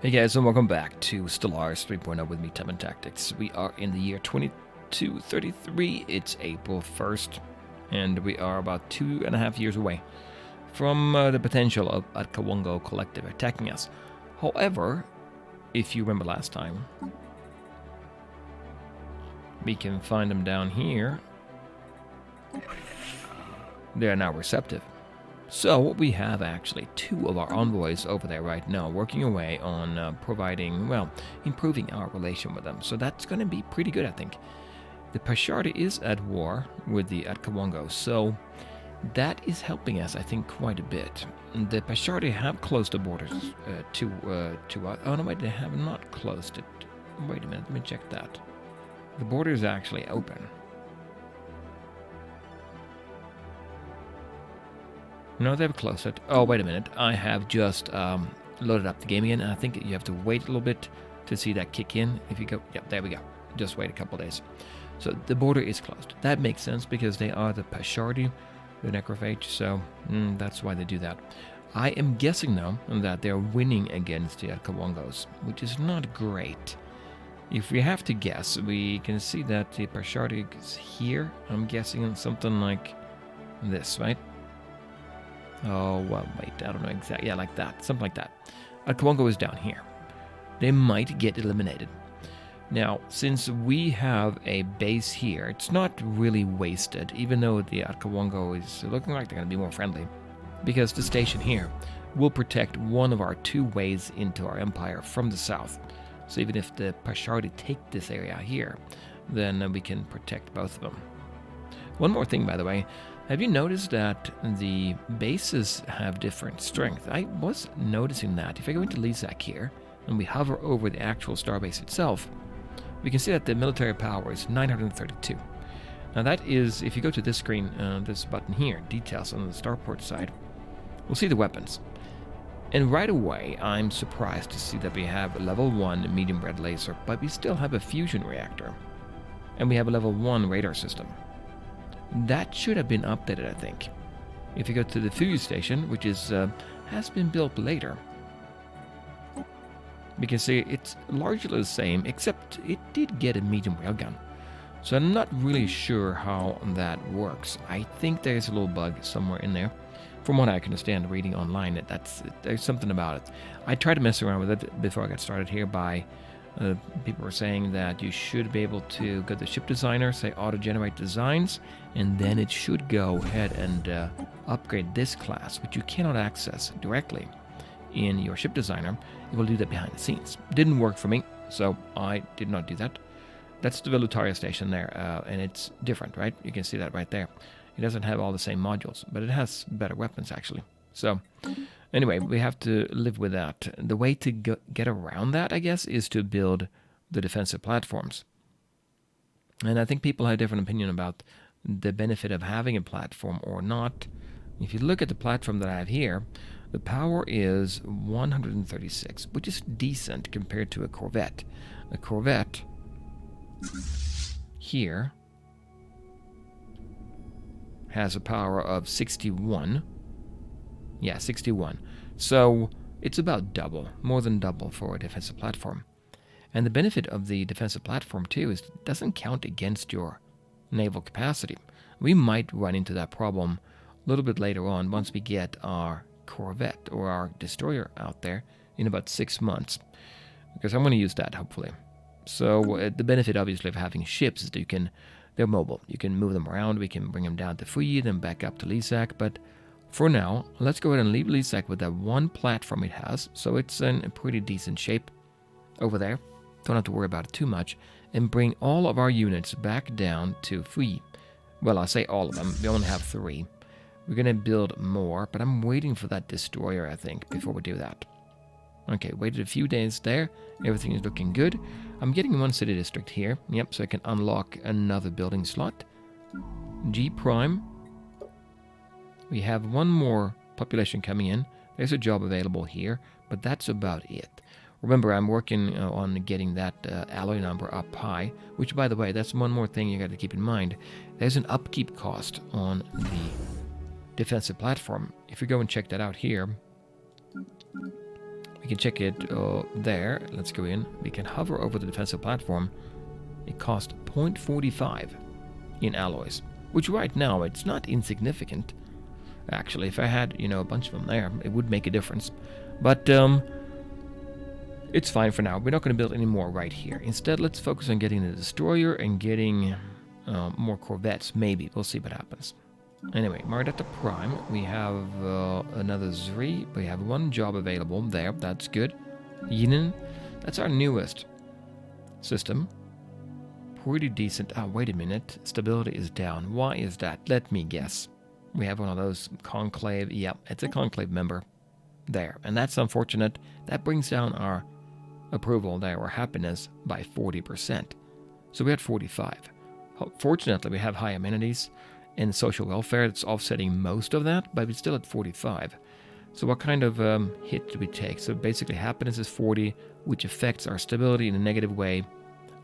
Hey guys, and welcome back to Stellaris 3.0 with me, Tim and Tactics. We are in the year 2233. It's April 1st, and we are about 2.5 years away from the potential of Atkawongo Collective attacking us. However, if you remember last time, we can find them down here. They are now receptive. So we have actually two of our envoys over there right now working away on providing, well, improving our relation with them. So that's going to be pretty good, I think. The Pashardi is at war with the Atkawongo, so that is helping us, I think, quite a bit. The Pashardi have closed the borders to us. Oh, no, wait, they have not closed it. Wait a minute, let me check that. The border is actually open. No, they've closed it. Oh, wait a minute. I have just loaded up the game again, and I think you have to wait a little bit to see that kick in. If you go, yep, there we go. Just wait a couple days. So the border is closed. That makes sense because they are the Pashardi, the Necrophage, so that's why they do that. I am guessing, though, that they're winning against the Atkawongos, which is not great. If we have to guess, we can see that the Pashardi is here. I'm guessing on something like this, right? Oh, well, wait, I don't know exactly. Yeah, like that. Something like that. Atkawongo is down here. They might get eliminated. Now, since we have a base here, it's not really wasted, even though the Atkawongo is looking like they're going to be more friendly, because the station here will protect one of our two ways into our empire from the south. So even if the Pashardi take this area here, then we can protect both of them. One more thing, by the way. Have you noticed that the bases have different strength? I was noticing that. If I go into Lisak here, and we hover over the actual starbase itself, we can see that the military power is 932. Now that is, if you go to this screen, this button here, details on the starport side, we'll see the weapons. And right away, I'm surprised to see that we have a level 1 medium red laser, but we still have a fusion reactor. And we have a level 1 radar system. That should have been updated, I think. If you go to the Fusion station, which is has been built later, we can see it's largely the same, except it did get a medium railgun. So I'm not really sure how that works. I think there's a little bug somewhere in there. From what I can understand reading online, there's something about it. I tried to mess around with it before I got started here by people were saying that you should be able to go to the ship designer, say auto-generate designs, and then it should go ahead and upgrade this class, which you cannot access directly in your ship designer. It will do that behind the scenes. Didn't work for me, so I did not do that. That's the Velutaria station there, and it's different, right? You can see that right there. It doesn't have all the same modules, but it has better weapons, actually. So anyway, we have to live with that. The way to get around that, I guess, is to build the defensive platforms. And I think people have a different opinion about the benefit of having a platform or not. If you look at the platform that I have here, the power is 136, which is decent compared to a Corvette. A Corvette here has a power of 61. Yeah, 61. So it's about double, more than double for a defensive platform. And the benefit of the defensive platform, too, is it doesn't count against your naval capacity. We might run into that problem a little bit later on once we get our Corvette or our destroyer out there in about 6 months, because I'm going to use that, hopefully. So the benefit, obviously, of having ships is that they're mobile. You can move them around. We can bring them down to Fuyi, then back up to Lisak, but for now, let's go ahead and leave Lisak with that one platform it has, so it's in a pretty decent shape over there. Don't have to worry about it too much, and bring all of our units back down to Fuyi. Well, I say all of them. We only have 3. We're going to build more, but I'm waiting for that destroyer, I think, before we do that. Okay, waited a few days there. Everything is looking good. I'm getting one city district here. Yep, so I can unlock another building slot. G Prime. We have one more population coming in. There's a job available here, but that's about it. Remember, I'm working on getting that alloy number up high, which, by the way, that's one more thing you got to keep in mind. There's an upkeep cost on the defensive platform. If you go and check that out here, We can check it there. Let's go in. We can hover over the defensive platform. It costs 0.45 in alloys, which right now it's not insignificant. Actually, if I had, you know, a bunch of them there, it would make a difference. But it's fine for now. We're not going to build any more right here. Instead, let's focus on getting the destroyer and getting more corvettes. Maybe. We'll see what happens. Anyway, marked at the prime, we have another Zri. We have one job available there. That's good. Yinin, that's our newest system. Pretty decent. Oh, wait a minute. Stability is down. Why is that? Let me guess. We have one of those conclave. Yep, it's a conclave member there. And that's unfortunate. That brings down our approval there, or happiness, by 40%. So we had 45. Fortunately, we have high amenities and social welfare. That's offsetting most of that, but we're still at 45. So what kind of hit do we take? So basically happiness is 40, which affects our stability in a negative way,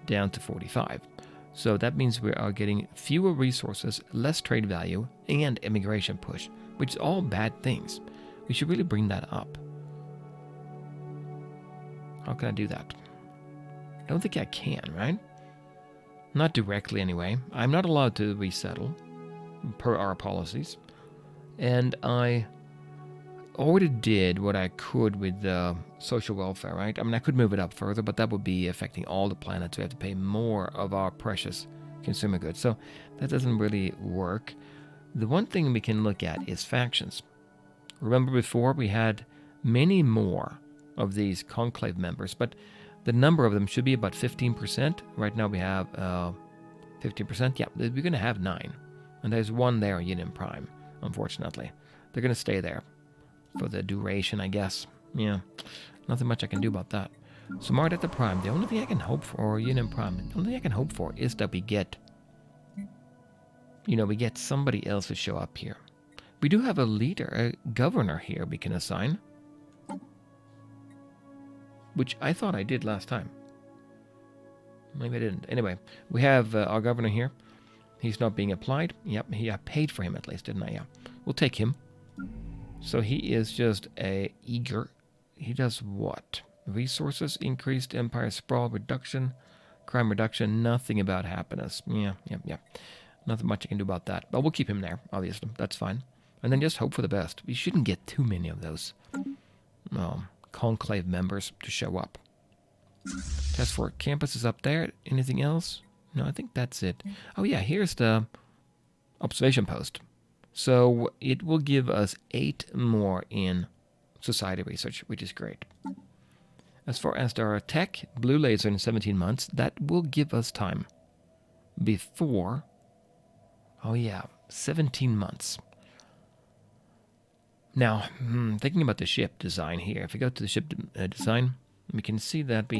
down to 45. So that means we are getting fewer resources, less trade value, and immigration push, which is all bad things. We should really bring that up. How can I do that? I don't think I can, right? Not directly anyway. I'm not allowed to resettle per our policies. And I already did what I could with social welfare, right? I mean, I could move it up further, but that would be affecting all the planets. We have to pay more of our precious consumer goods. So that doesn't really work. The one thing we can look at is factions. Remember before we had many more of these conclave members, but the number of them should be about 15%. Right now we have 15%. Yeah, we're going to have 9. And there's one there, Yin Prime, unfortunately. They're going to stay there for the duration, I guess. Yeah, nothing much I can do about that. So marked at the Prime, the only thing I can hope for, or Yin Prime, the only thing I can hope for is that we get, you know, we get somebody else to show up here. We do have a leader, a governor here we can assign, which I thought I did last time. Maybe I didn't. Anyway, we have our governor here. He's not being applied. Yep, I paid for him at least, didn't I? Yeah. We'll take him. So he is just a eager. He does what? Resources, increased empire sprawl reduction, crime reduction, nothing about happiness. Yeah. Nothing much I can do about that. But we'll keep him there, obviously. That's fine. And then just hope for the best. We shouldn't get too many of those conclave members to show up. Task Force campus is up there. Anything else? No, I think that's it. Oh yeah, here's the observation post. So it will give us 8 more in society research, which is great. As far as our tech, blue laser in 17 months, that will give us time before, 17 months. Now, thinking about the ship design here, if we go to the ship design, we can see that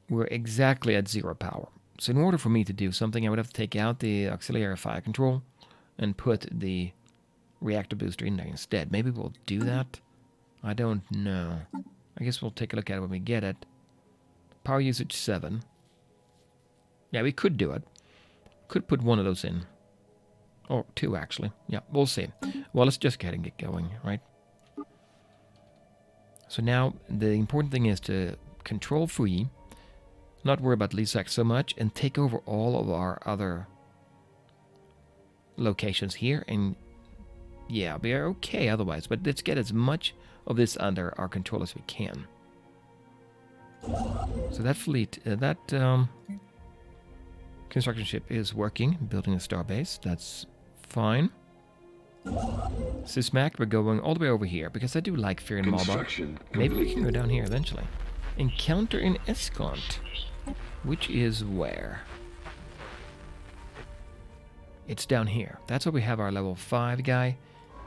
we're exactly at 0 power. So in order for me to do something, I would have to take out the auxiliary fire control and put the reactor booster in there instead. Maybe we'll do that. I don't know. I guess we'll take a look at it when we get it. Power usage 7. Yeah, we could do it. Could put one of those in. Or 2, actually. Yeah, we'll see. Well, let's just go ahead and get going, right? So now, the important thing is to control free, not worry about Lisak so much, and take over all of our other locations here. And yeah, we are okay otherwise, but let's get as much of this under our control as we can. So that fleet, construction ship is working, building a starbase. That's fine. Sysmac, we're going all the way over here because I do like Fear and Malba. Maybe we can go down here eventually. Encounter in Escont, which is where? It's down here. That's where we have our level 5 guy.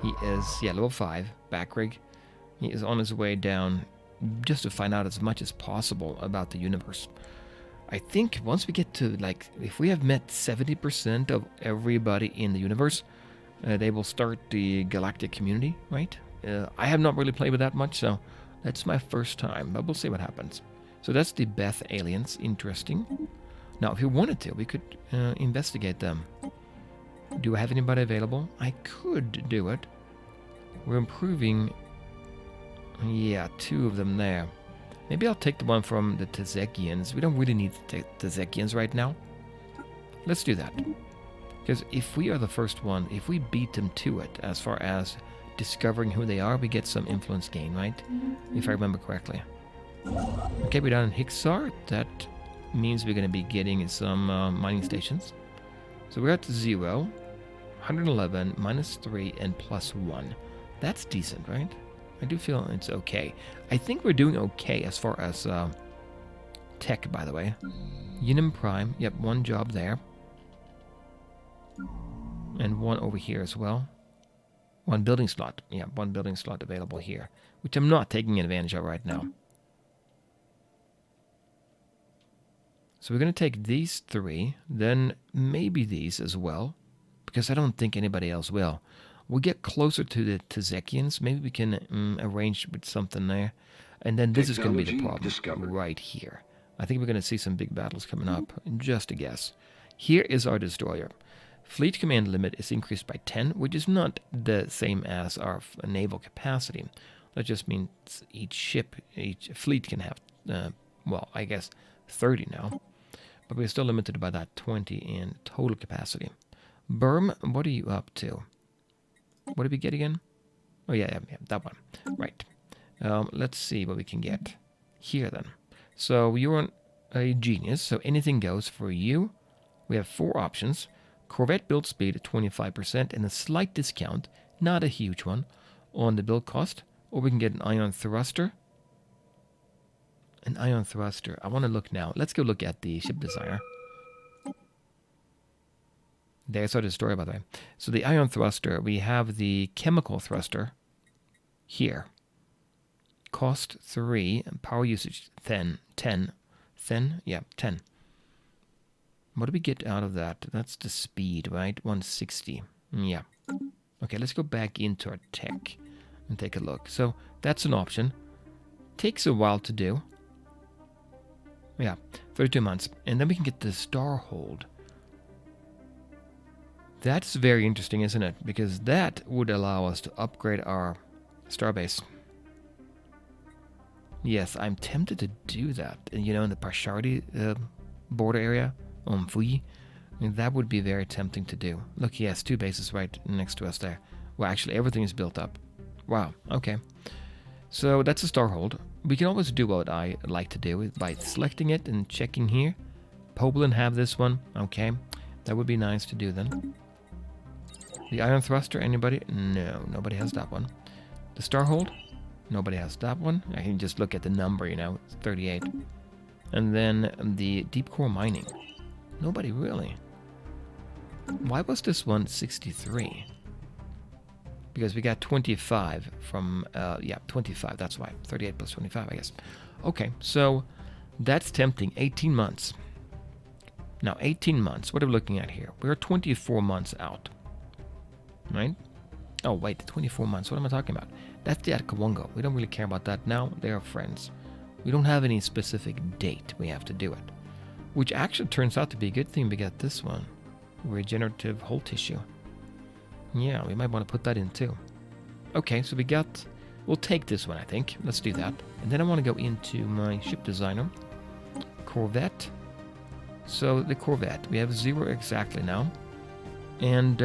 He is, level 5, backrig. He is on his way down just to find out as much as possible about the universe. I think once we get to, if we have met 70% of everybody in the universe, they will start the galactic community, right? I have not really played with that much, so that's my first time, but we'll see what happens. So that's the Beth aliens. Interesting. Now, if we wanted to, we could investigate them. Do I have anybody available? I could do it. We're improving Yeah, 2 of them there. Maybe I'll take the one from the Tazekians. We don't really need the Tazekians right now. Let's do that. Because if we are the first one, if we beat them to it, as far as discovering who they are, we get some influence gain, right? If I remember correctly. Okay, we're down in Hixar. That means we're going to be getting some mining stations. So we're at 0, 111, -3, and +1. That's decent, right? I do feel it's okay. I think we're doing okay as far as tech, by the way. Unum Prime, yep, 1 job there. And 1 over here as well. 1 building slot. Yeah, 1 building slot available here, which I'm not taking advantage of right now. So we're going to take these 3, then maybe these as well, because I don't think anybody else will. We'll get closer to the Tazekians. Maybe we can arrange with something there. And then this is going to be the problem right here. I think we're going to see some big battles coming up. Just a guess. Here is our destroyer. Fleet command limit is increased by 10, which is not the same as our naval capacity. That just means each fleet can have, well, I guess 30 now. But we're still limited by that 20 in total capacity. Berm, what are you up to? What did we get again? Oh, yeah, that one. Right. Let's see what we can get here then. So you're a genius, so anything goes for you. We have 4 options. Corvette build speed at 25% and a slight discount, not a huge one, on the build cost. Or we can get an ion thruster. An ion thruster. I want to look now. Let's go look at the ship designer. There's our destroyer, by the way. So the ion thruster, we have the chemical thruster here. Cost 3, and power usage 10. Yeah, 10. What do we get out of that? That's the speed, right? 160. Yeah. Okay, let's go back into our tech and take a look. So that's an option. Takes a while to do. Yeah, 32 months. And then we can get the Starhold. That's very interesting, isn't it? Because that would allow us to upgrade our starbase. Yes, I'm tempted to do that. You know, in the Parshardi border area on Fui. I mean, that would be very tempting to do. Look, he has 2 bases right next to us there. Well, actually, everything is built up. Wow, okay. So that's a Starhold. We can always do what I like to do by selecting it and checking here. Poblin have this one. Okay, that would be nice to do then. The ion thruster, anybody? No, nobody has that one. The Starhold? Nobody has that one. I can just look at the number, you know, it's 38. And then the deep core mining. Nobody really. Why was this one 63? Because we got 25 from, yeah, 25, that's why. 38 plus 25, I guess. Okay, so that's tempting. 18 months. Now, 18 months, what are we looking at here? We're 24 months out. Right? Oh, wait, 24 months. What am I talking about? That's the Atkawongo. We don't really care about that now. They are friends. We don't have any specific date we have to do it. Which actually turns out to be a good thing we got this one. Regenerative whole tissue. Yeah, we might want to put that in too. Okay, so we'll take this one, I think. Let's do that. And then I want to go into my ship designer. Corvette. So the Corvette, we have 0 exactly now. And,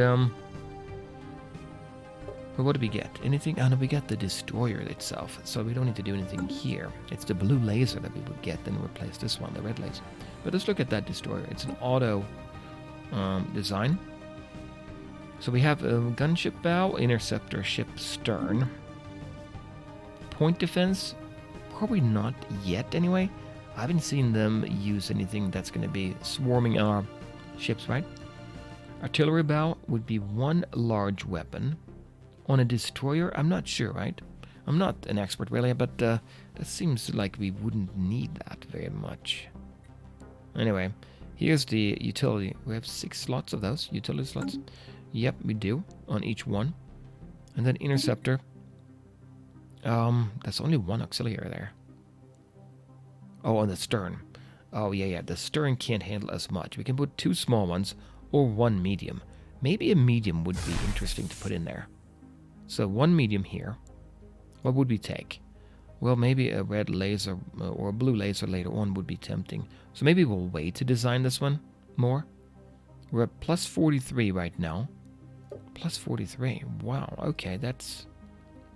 well, what do we get? Anything? Oh, no, we got the destroyer itself. So we don't need to do anything here. It's the blue laser that we would get, then replace this one, the red laser. But let's look at that destroyer. It's an auto design. So we have a gunship bow, interceptor ship stern. Point defense, probably not yet anyway. I haven't seen them use anything that's going to be swarming our ships, right? Artillery bow would be 1 large weapon. On a destroyer, I'm not sure, right? I'm not an expert really, but that seems like we wouldn't need that very much. Anyway, here's the utility. We have 6 slots of those, utility slots. Yep, we do, on each one. And then interceptor. That's only 1 auxiliary there. Oh, on the stern. Oh, yeah, the stern can't handle as much. We can put 2 small ones or 1 medium. Maybe a medium would be interesting to put in there. So 1 medium here. What would we take? Well, maybe a red laser or a blue laser later on would be tempting. So maybe we'll wait to design this one more. We're at plus 43 right now. Plus 43. Wow, okay, that's...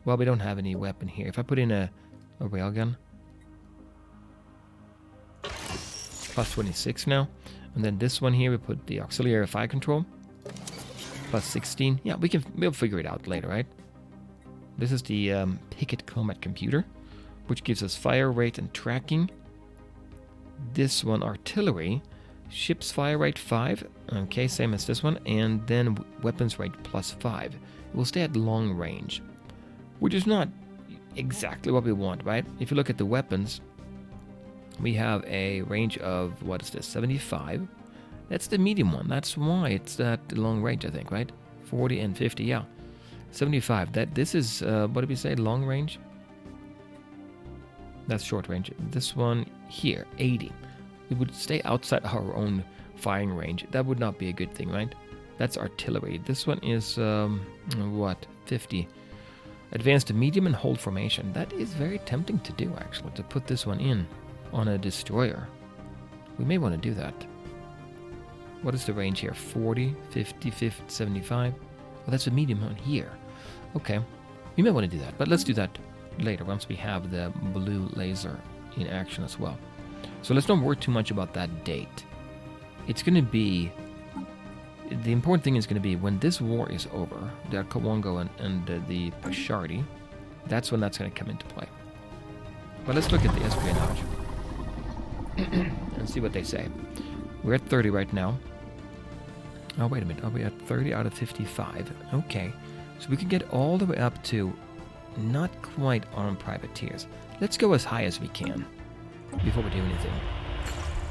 Well, we don't have any weapon here. If I put in a railgun... Plus 26 now. And then this one here, we put the auxiliary fire control. Plus 16. Yeah, we'll figure it out later, right? This is the Picket Combat Computer, which gives us fire rate and tracking. This one, artillery, ship's fire rate 5, okay, same as this one, and then weapons rate plus 5. It will stay at long range, which is not exactly what we want, right? If you look at the weapons, we have a range of, what is this, 75? That's the medium one, that's why it's that long range, I think, right? 40 and 50, yeah. 75, this is, what did we say, long range? That's short range. This one here, 80. We would stay outside our own firing range. That would not be a good thing, right? That's artillery. This one is, what, 50. Advanced to medium and hold formation. That is very tempting to do, actually, to put this one in on a destroyer. We may want to do that. What is the range here? 40, 50, 50, 75? Well, that's a medium one here. Okay. We may want to do that, but let's do that later once we have the blue laser in action as well. So let's not worry too much about that date. It's going to be... The important thing is going to be when this war is over, the Kawongo and the Pashardi, that's when that's going to come into play. But let's look at the espionage and see what they say. We're at 30 right now. Oh, wait a minute. Are we at 30 out of 55? Okay. So we can get all the way up to not quite armed privateers. Let's go as high as we can before we do anything.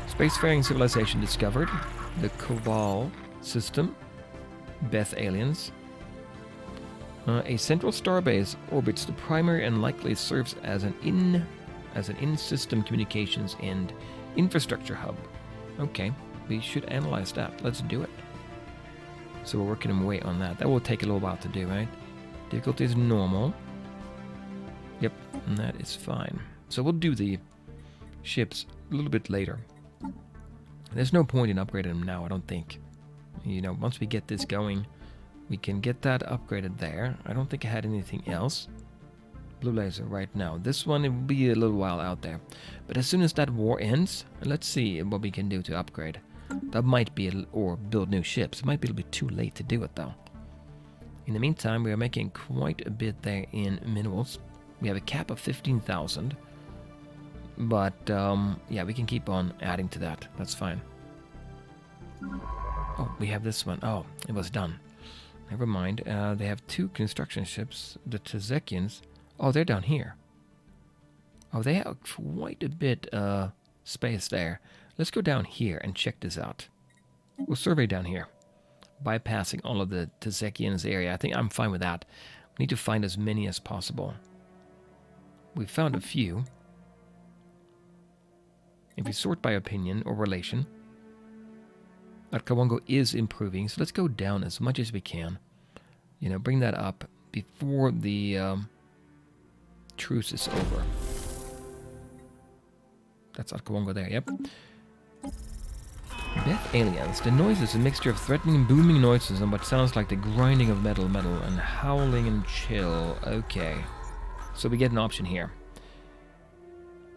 Spacefaring civilization discovered. The Koval system. Beth aliens. A central starbase orbits the primary and likely serves as an in-system communications and infrastructure hub. Okay, we should analyze that. Let's do it. So we're working away on that. That will take a little while to do, right? Difficulty is normal. Yep, and that is fine. So we'll do the ships a little bit later. There's no point in upgrading them now, I don't think. You know, once we get this going, we can get that upgraded there. I don't think I had anything else. Blue laser right now. This one, it will be a little while out there. But as soon as that war ends, let's see what we can do to upgrade. That might be, or build new ships. It might be a little bit too late to do it, though. In the meantime, we are making quite a bit there in minerals. We have a cap of 15,000. But, yeah, we can keep on adding to that. That's fine. Oh, we have this one. Oh, it was done. Never mind. They have 2 construction ships. The Tazekians. Oh, they're down here. Oh, they have quite a bit space there. Let's go down here and check this out. We'll survey down here, bypassing all of the Tazekians area. I think I'm fine with that. We need to find as many as possible. We found a few. If we sort by opinion or relation, that Kawongo is improving, so let's go down as much as we can. You know, bring that up before the truce is over. That's Kawongo there, yep. Beth aliens. The noise is a mixture of threatening booming noises and what sounds like the grinding of metal, and howling and chill. Okay. So we get an option here.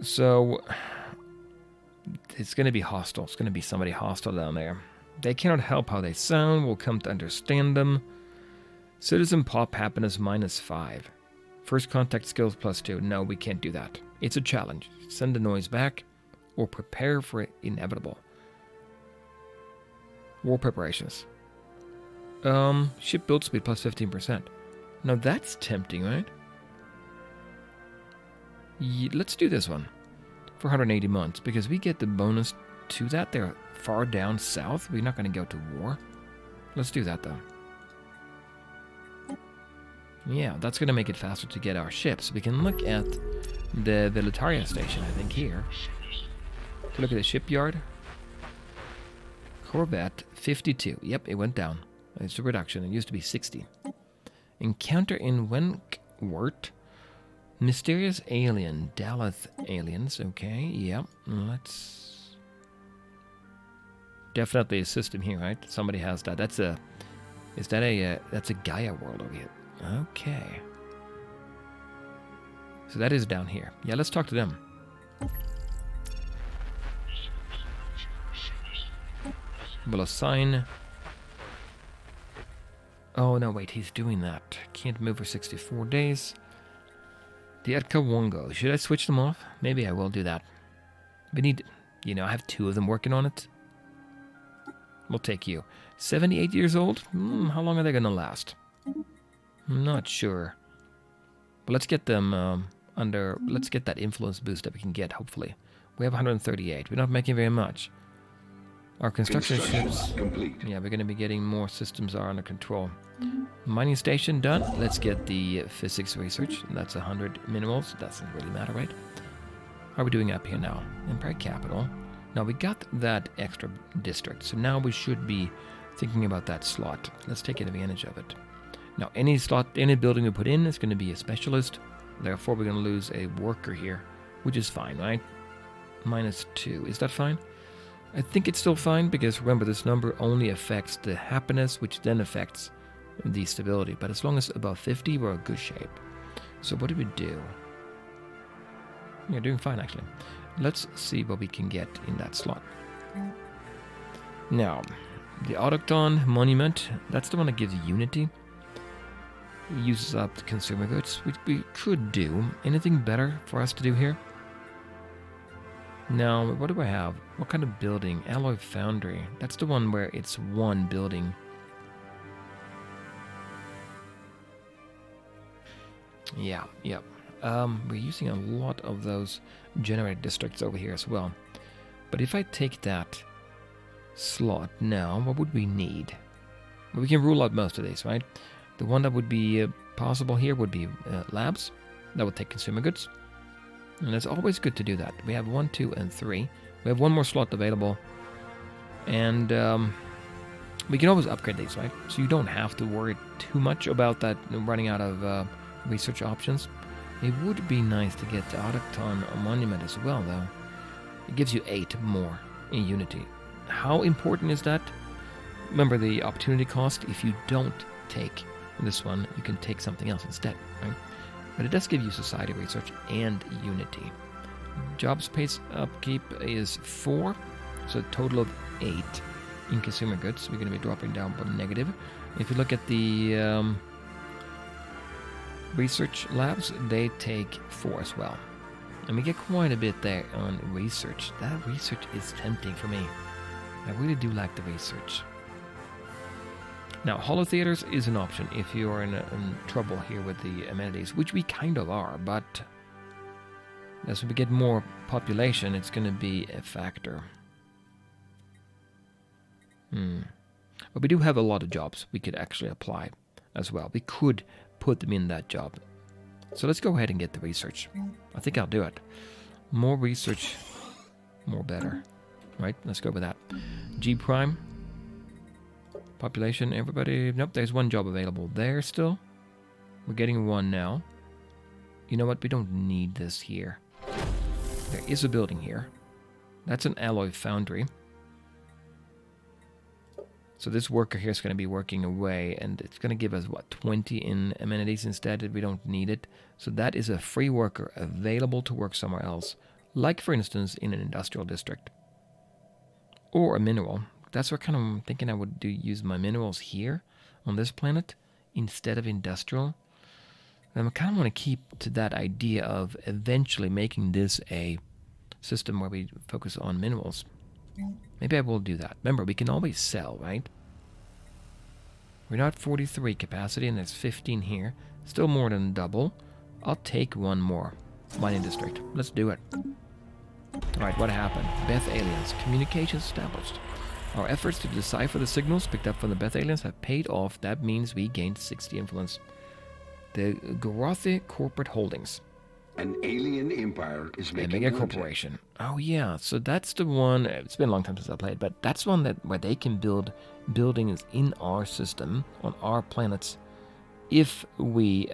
So it's going to be hostile. It's going to be somebody hostile down there. They cannot help how they sound. We'll come to understand them. Citizen pop happiness -5. First contact skills +2. No, we can't do that. It's a challenge. Send the noise back or prepare for it inevitable. War preparations. Ship build speed +15%. Now that's tempting, right? Let's do this one for 180 months because we get the bonus to that. They're far down south. We're not going to go to war. Let's do that though. Yeah, that's going to make it faster to get our ships. We can look at the Velutaria station, I think, here. Look at the shipyard. Corvette, 52. Yep, it went down. It's a reduction. It used to be 60. Encounter in Wentworth. Mysterious alien. Daleth aliens. Okay, yep. Let's... Definitely a system here, right? Somebody has that. That's a... Is that a... that's a Gaia world over here. Okay. So that is down here. Yeah, let's talk to them. We'll assign... Oh, no, wait, he's doing that. Can't move for 64 days. The Edka Wongo. Should I switch them off? Maybe I will do that. We need... You know, I have 2 of them working on it. We'll take you. 78 years old? How long are they going to last? I'm not sure. But let's get them under... Let's get that influence boost that we can get, hopefully. We have 138. We're not making very much. Our construction ships... complete. Yeah, we're going to be getting more systems are under control. Mining station done. Let's get the physics research. That's 100 minerals. Doesn't really matter, right? How are we doing up here now? Empire Capital. Now we got that extra district, so now we should be thinking about that slot. Let's take advantage of it. Now any slot, any building we put in is going to be a specialist. Therefore we're going to lose a worker here, which is fine, right? -2. Is that fine? I think it's still fine because remember this number only affects the happiness, which then affects the stability. But as long as above 50, we're in good shape. So what do we do? You're doing fine actually. Let's see what we can get in that slot. Now, the Autochthon Monument, that's the one that gives unity. It uses up the consumer goods, which we could do. Anything better for us to do here? Now, what do I have? What kind of building? Alloy Foundry. That's the one where it's one building. Yeah, yep. We're using a lot of those generated districts over here as well. But if I take that slot now, what would we need? Well, we can rule out most of these, right? The one that would be possible here would be labs. That would take consumer goods. And it's always good to do that. We have 1, 2, and 3. We have one more slot available. And we can always upgrade these, right? So you don't have to worry too much about that running out of research options. It would be nice to get the Autochthon Monument as well, though. It gives you 8 more in Unity. How important is that? Remember the opportunity cost. If you don't take this one, you can take something else instead, right? But it does give you society research and Unity. Job space upkeep is 4, so a total of 8 in consumer goods. We're going to be dropping down by negative. If you look at the research labs, they take 4 as well. And we get quite a bit there on research. That research is tempting for me. I really do like the research. Now, holo theaters is an option if you are in trouble here with the amenities, which we kind of are, but as we get more population, it's going to be a factor. But we do have a lot of jobs we could actually apply as well. We could put them in that job. So let's go ahead and get the research. I think I'll do it. More research, more better. Right? Let's go with that. G prime. Population, everybody. Nope, there's one job available there still. We're getting one now. You know what? We don't need this here. There is a building here. That's an alloy foundry. So this worker here is going to be working away, and it's going to give us, what, 20 in amenities instead if we don't need it. So that is a free worker available to work somewhere else, like, for instance, in an industrial district. Or a mineral. That's what kind of I'm thinking I would use my minerals here on this planet instead of industrial. And I kind of want to keep to that idea of eventually making this a system where we focus on minerals. Maybe I will do that. Remember, we can always sell, right? We're not 43 capacity, and there's 15 here. Still more than double. I'll take one more. Mining district. Let's do it. Alright, what happened? Beth aliens. Communications established. Our efforts to decipher the signals picked up from the Beth aliens have paid off. That means we gained 60 influence. The Gorothi Corporate Holdings. An alien empire is making a corporation. Oh yeah, so that's the one. It's been a long time since I played, but that's one that where they can build buildings in our system on our planets, if we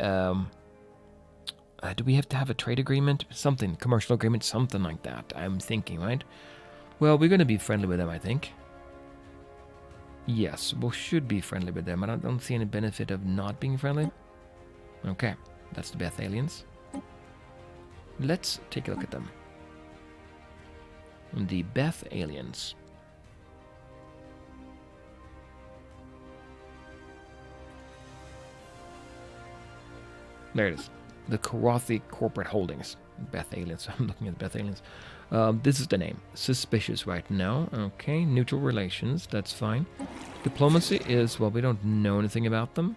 Do we have to have a trade agreement? Something, commercial agreement, something like that. I'm thinking, right? Well, we're going to be friendly with them, I think. Yes, we should be friendly with them. I don't see any benefit of not being friendly. Okay, that's the Beth aliens. Let's take a look at them. The Beth aliens. There it is. The Karathi Corporate Holdings. Beth aliens. I'm looking at the Beth aliens. This is the name. Suspicious right now. Okay, neutral relations. That's fine. Diplomacy is, well, we don't know anything about them.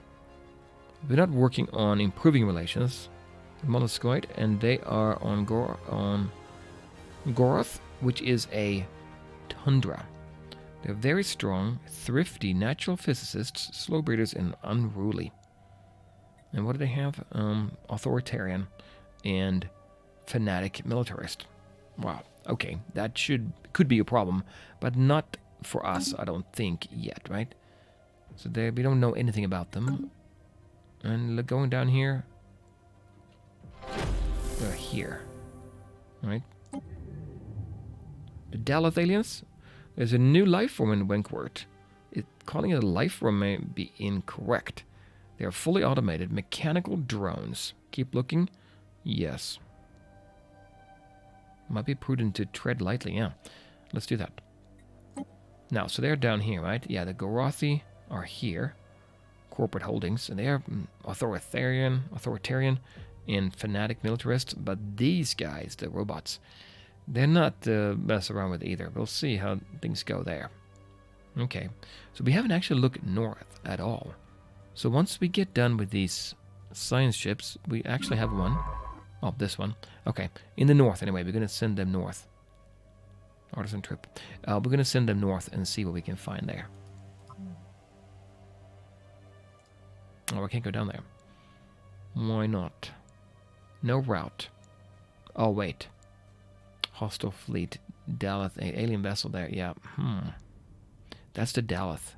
We're not working on improving relations. Molluscoid, and they are on Goroth, which is a tundra. They're very strong, thrifty, natural physicists, slow breeders, and unruly. And what do they have? Authoritarian and fanatic militarist. Wow. Okay, that could be a problem, but not for us, I don't think yet, right? So we don't know anything about them. And going down here, they're here, right? The Daleth aliens. There's a new life form in Wenkwort. Calling it a life form may be incorrect. They are fully automated mechanical drones. Keep looking. Yes. Might be prudent to tread lightly, yeah. Let's do that. Now, so they're down here, right? Yeah, the Gorothi are here. Corporate holdings, and they are authoritarian, and fanatic militarists. But these guys, the robots, they're not mess around with either. We'll see how things go there. Okay, so we haven't actually looked north at all. So once we get done with these science ships, we actually have one. Oh, this one. Okay, in the north anyway. We're going to send them north. Artisan trip. We're going to send them north and see what we can find there. Oh, I can't go down there. Why not? No route. Oh, wait. Hostile fleet. Daleth. Alien vessel there. Yeah. That's the Daleth.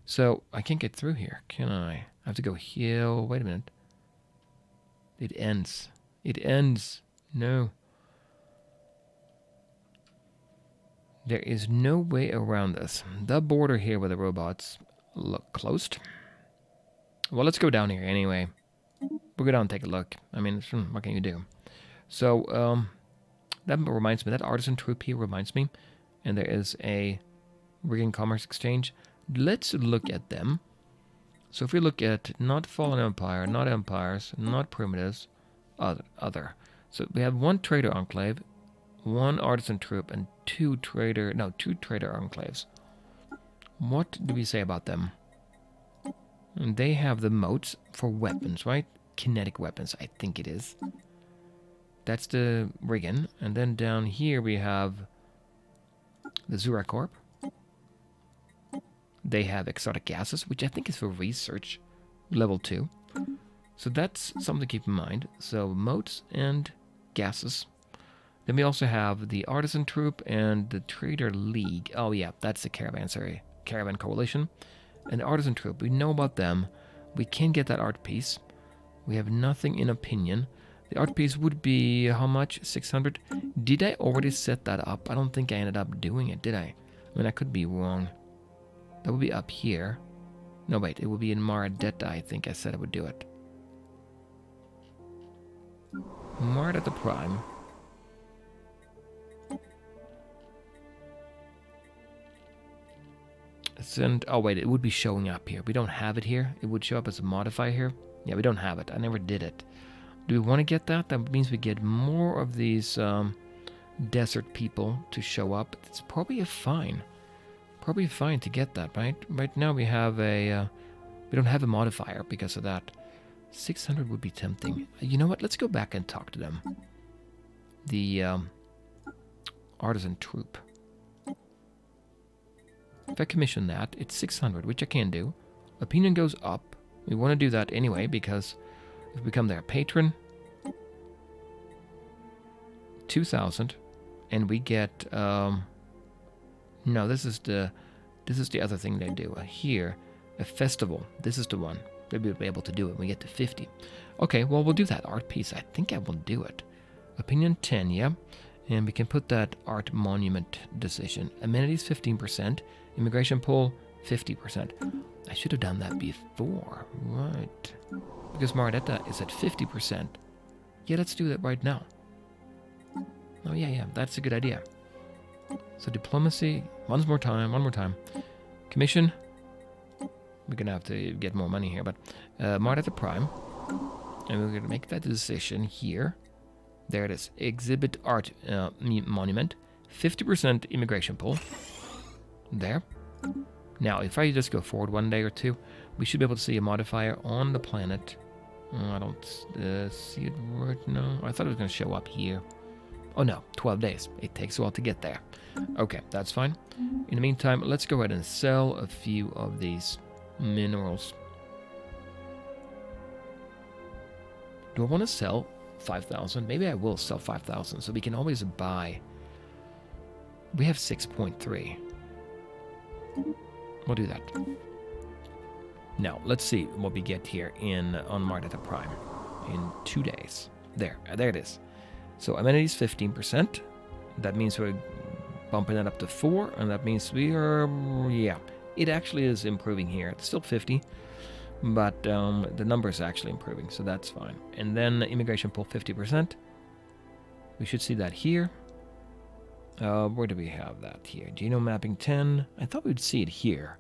So, I can't get through here, can I? I have to go here. Wait a minute. It ends. It ends. No. There is no way around this. The border here with the robots look closed. Well, let's go down here anyway. We'll go down and take a look. I mean, what can you do? So, that reminds me, that artisan troop here reminds me. And there is a rigging commerce exchange. Let's look at them. So if we look at not fallen empire, not empires, not primitives, other. So we have one trader enclave, one artisan troop, and two trader enclaves. What do we say about them? And they have the moats for weapons, right? Kinetic weapons, I think it is. That's the Riggin. And then down here we have the Zuracorp. They have exotic gases, which I think is for research, level 2. So that's something to keep in mind. So moats and gases. Then we also have the Artisan Troop and the Trader League. Oh yeah, that's the Caravan Coalition. And the Artisan Troop, we know about them. We can get that art piece. We have nothing in opinion. The art piece would be, how much? 600? Did I already set that up? I don't think I ended up doing it, did I? I mean, I could be wrong. That would be up here. No, wait, it would be in Maradetta, I think I said I would do it. Maradetta Prime. Send, oh wait, it would be showing up here. We don't have it here. It would show up as a modifier here. Yeah, we don't have it. I never did it. Do we want to get that? That means we get more of these desert people to show up. It's probably a fine. Probably fine to get that, right? Right now we have a... we don't have a modifier because of that. 600 would be tempting. You know what? Let's go back and talk to them. The Artisan Troop. If I commission that, it's 600, which I can do. Opinion goes up. We want to do that anyway because if we become their patron, 2,000, and we get no, this is the other thing they do here, a festival. This is the one. Maybe we'll be able to do it when we get to 50. Okay, well, we'll do that art piece. I think I will do it. Opinion 10, yeah? And we can put that art monument decision. Amenities 15%. Immigration pull 50%. I should have done that before. Right. Because Maradetta is at 50%. Yeah, let's do that right now. Oh, yeah, that's a good idea. So diplomacy, one more time. Commission. We're going to have to get more money here, but Maradetta Prime. And we're going to make that decision here. There it is. Exhibit art monument. 50% immigration pull. There. Now, if I just go forward one day or two, we should be able to see a modifier on the planet. I don't see it right now. I thought it was going to show up here. Oh no, 12 days. It takes a while to get there. Okay, that's fine. In the meantime, let's go ahead and sell a few of these minerals. Do I want to sell 5,000? Maybe I will sell 5,000, so we can always buy. We have 6.3. We'll do that. Now, let's see what we get here on Maradetta Prime in 2 days. There it is. So amenities 15%. That means we're bumping that up to 4, and that means we are, yeah, it actually is improving here. It's still 50, but the number is actually improving, so that's fine. And then immigration pull 50%. We should see that here. Where do we have that here? Genome mapping 10. I thought we'd see it here.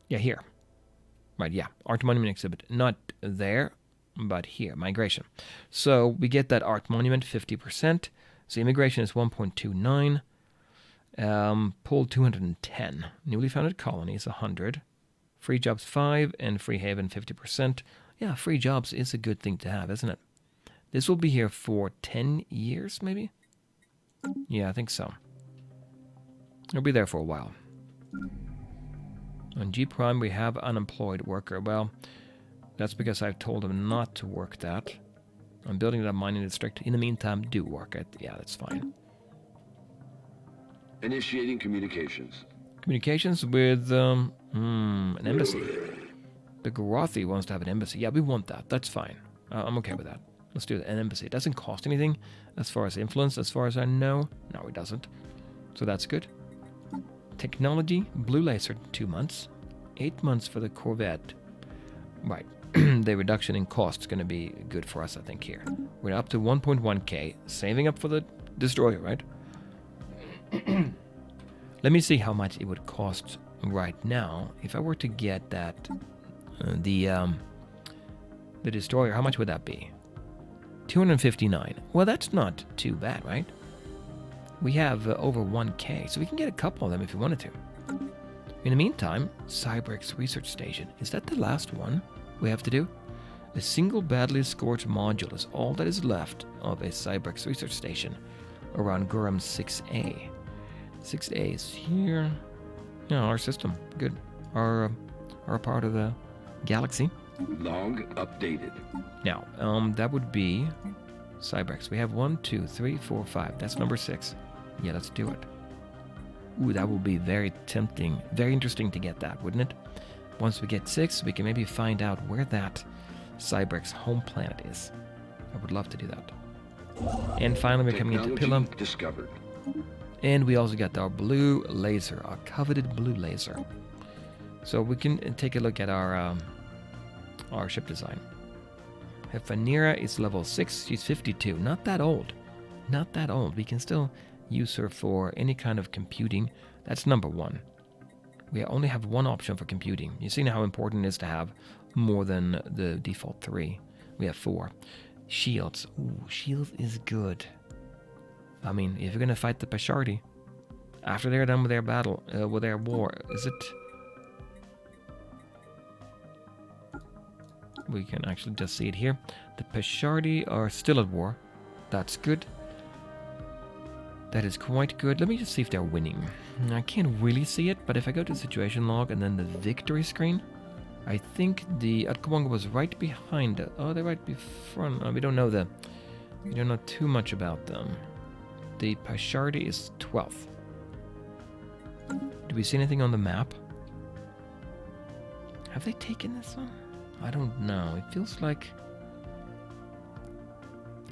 Yeah, here. Right, yeah. Art monument exhibit. Not there, but here. Migration. So we get that art monument 50%. So immigration is 1.29. Pull 210. Newly founded colonies 100. Free jobs 5 and free haven 50%. Yeah, free jobs is a good thing to have, isn't it? This will be here for 10 years, maybe? Yeah, I think so. It'll be there for a while. On G Prime, we have unemployed worker. Well, that's because I've told them not to work that. I'm building that mining district. In the meantime, do work it. Yeah, that's fine. Initiating communications. Communications with an embassy. The Garathi wants to have an embassy. Yeah, we want that. That's fine. I'm okay with that. Let's do an embassy. It doesn't cost anything as far as influence, as far as I know. No, it doesn't. So that's good. Technology, blue laser, 2 months. 8 months for the Corvette. Right. The reduction in cost is going to be good for us, I think, here. We're up to 1.1k. Saving up for the destroyer, right? Let me see how much it would cost right now. If I were to get that, the destroyer, how much would that be? 259. Well, that's not too bad, right? We have over 1k, so we can get a couple of them if we wanted to. In the meantime, Cyberx Research Station. Is that the last one we have to do? A single badly scorched module is all that is left of a Cyberx Research Station around Guram 6A. 6A is here. Yeah, our system. Good. Our part of the galaxy. Log updated. Now, that would be Cyberx. We have 1, 2, 3, 4, 5. That's number 6. Yeah, let's do it. Ooh, that will be very tempting. Very interesting to get that, wouldn't it? Once we get 6, we can maybe find out where that Cyberx home planet is. I would love to do that. And finally, we're coming into Pilla. Discovered. And we also got our blue laser, our coveted blue laser. So we can take a look at our ship design. Hefanira is level 6. She's 52. Not that old. Not that old. We can still use her for any kind of computing. That's number 1. We only have one option for computing. You see how important it is to have more than the default 3. We have 4. Shields. Ooh, shields is good. I mean, if you're going to fight the Pashardi, after they're done with their battle, with their war, is it... We can actually just see it here. The Pashardi are still at war. That's good. That is quite good. Let me just see if they're winning. I can't really see it, but if I go to the situation log and then the victory screen, I think the Atkawanga was right behind it. Oh, they're right before. We don't know we don't know too much about them. The Pashardi is 12th. Do we see anything on the map? Have they taken this one? I don't know. It feels like...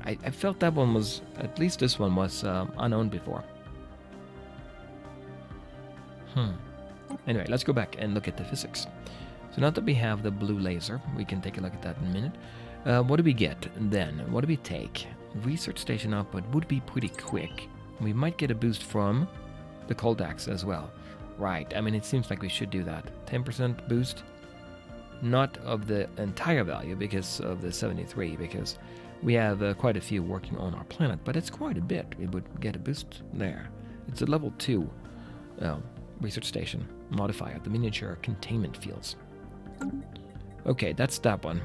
I felt that one was... At least this one was unowned before. Anyway, let's go back and look at the physics. So now that we have the blue laser, we can take a look at that in a minute. What do we get then? What do we take? Research station output would be pretty quick. We might get a boost from the Coldax as well. Right, I mean, it seems like we should do that. 10% boost. Not of the entire value because of the 73, because we have quite a few working on our planet, but it's quite a bit. We would get a boost there. It's a level 2 research station modifier, the miniature containment fields. Okay, that's that one.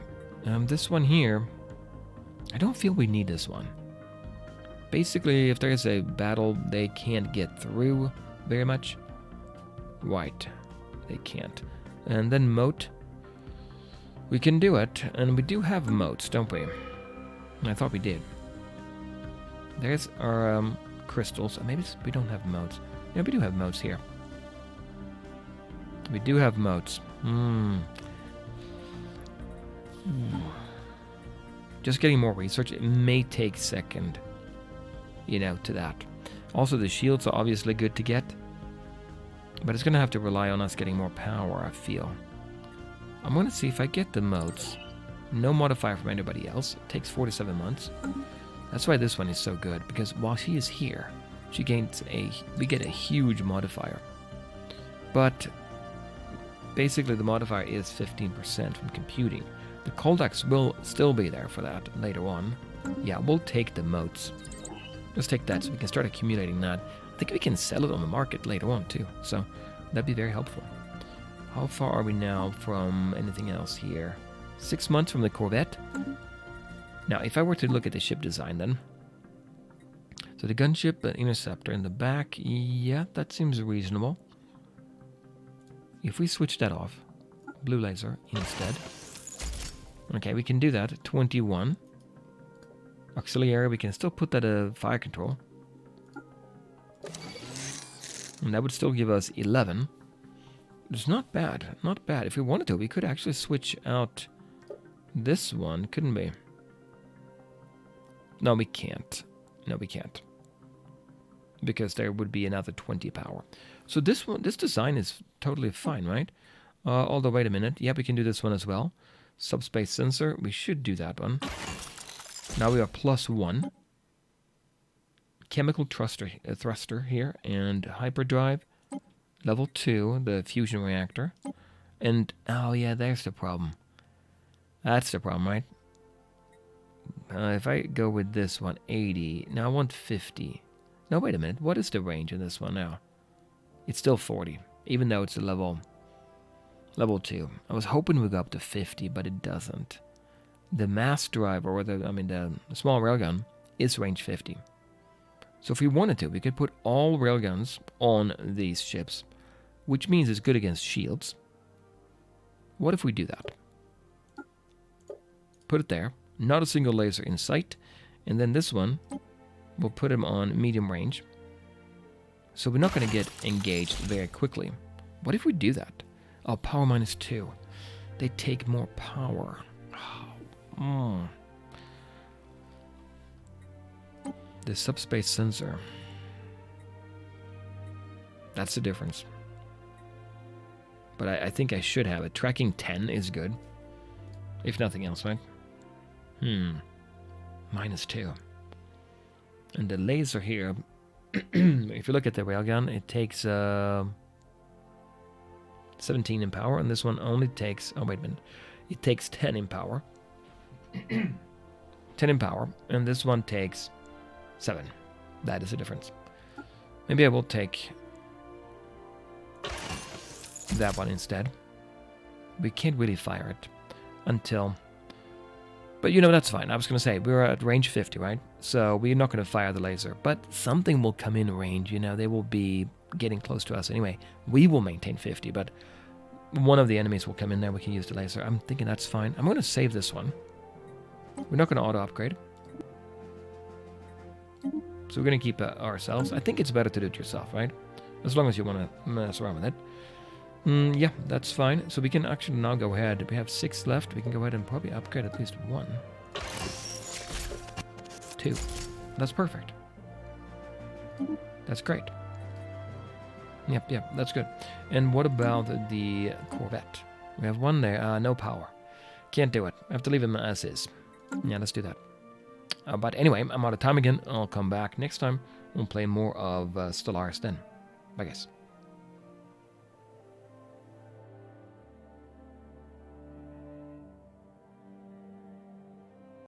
This one here, I don't feel we need this one. Basically, if there's a battle, they can't get through very much. Right, they can't. And then moat, we can do it, and we do have moats, don't we? I thought we did. There's our crystals. Maybe we don't have moats. Yeah, we do have moats here. We do have moats. Just getting more research, it may take second, you know, to that. Also, the shields are obviously good to get, but it's going to have to rely on us getting more power, I feel. I'm going to see if I get the moats. No modifier from anybody else. It takes 4 to 7 months. That's why this one is so good, because while she is here, she gains we get a huge modifier. But basically the modifier is 15% from computing. The Coldax will still be there for that later on. Yeah, we'll take the moats. Let's take that so we can start accumulating that. I think we can sell it on the market later on too, so that'd be very helpful. How far are we now from anything else here? 6 months from the Corvette. Now, if I were to look at the ship design then. So the gunship, an interceptor in the back, yeah, that seems reasonable. If we switch that off, blue laser instead. Okay, we can do that. 21. Auxiliary, we can still put that fire control. And that would still give us 11. It's not bad, not bad. If we wanted to, we could actually switch out this one, couldn't we? No, we can't. No, we can't. Because there would be another 20 power. So this design is totally fine, right? Although, wait a minute. Yeah, we can do this one as well. Subspace sensor, we should do that one. Now we are +1. Chemical thruster here, and hyperdrive. Level 2, the fusion reactor. And, oh yeah, there's the problem. That's the problem, right? If I go with this one, 80. Now I want 50. No, wait a minute. What is the range in this one now? It's still 40, even though it's a level 2. I was hoping we'd go up to 50, but it doesn't. The mass driver, or the small railgun, is range 50. So if we wanted to, we could put all railguns on these ships, which means it's good against shields. What if we do that? Put it there. Not a single laser in sight. And then this one, we'll put him on medium range. So we're not going to get engaged very quickly. What if we do that? Oh, power -2. They take more power. The subspace sensor. That's the difference. But I think I should have it. Tracking 10 is good. If nothing else, right? -2. And the laser here, if you look at the railgun, it takes 17 in power, and this one only takes, oh wait a minute, it takes 10 in power. 10 in power, and this one takes 7. That is the difference. Maybe I will take that one instead. We can't really fire it until... But you know, that's fine. I was going to say, we're at range 50, right? So we're not going to fire the laser. But something will come in range, you know. They will be getting close to us anyway. We will maintain 50, but one of the enemies will come in there. We can use the laser. I'm thinking that's fine. I'm going to save this one. We're not going to auto-upgrade. So we're going to keep ourselves. I think it's better to do it yourself, right? As long as you want to mess around with it. Yeah, that's fine. So we can actually now go ahead. We have 6 left. We can go ahead and probably upgrade at least 1. 2. That's perfect. That's great. Yep, that's good. And what about the Corvette? We have 1 there. No power. Can't do it. I have to leave him as is. Yeah, let's do that. But anyway, I'm out of time again. I'll come back next time. We'll play more of Stellaris then. Bye, guys.